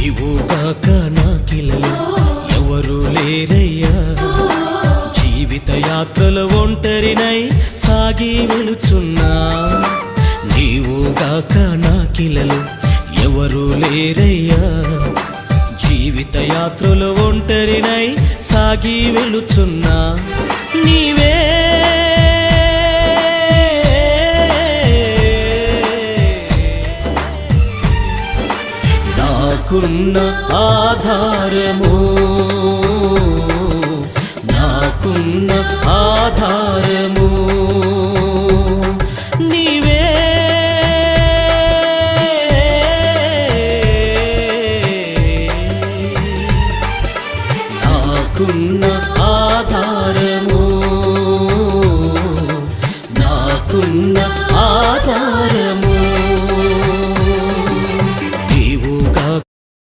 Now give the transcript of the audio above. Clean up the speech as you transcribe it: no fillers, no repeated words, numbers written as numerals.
నీవుగాక నాకిలలో ఎవరు లేరయ్యా, జీవిత యాత్రలో ఒంటరినై సాగి వెళుచున్నా. నీవుగాక నాకిలలో ఎవరు లేరయ్యా, జీవిత యాత్రలో ఒంటరినై సాగి వెళుచున్నా. నీవే నాకున్న ఆధారము, నాకున్న ఆధారము.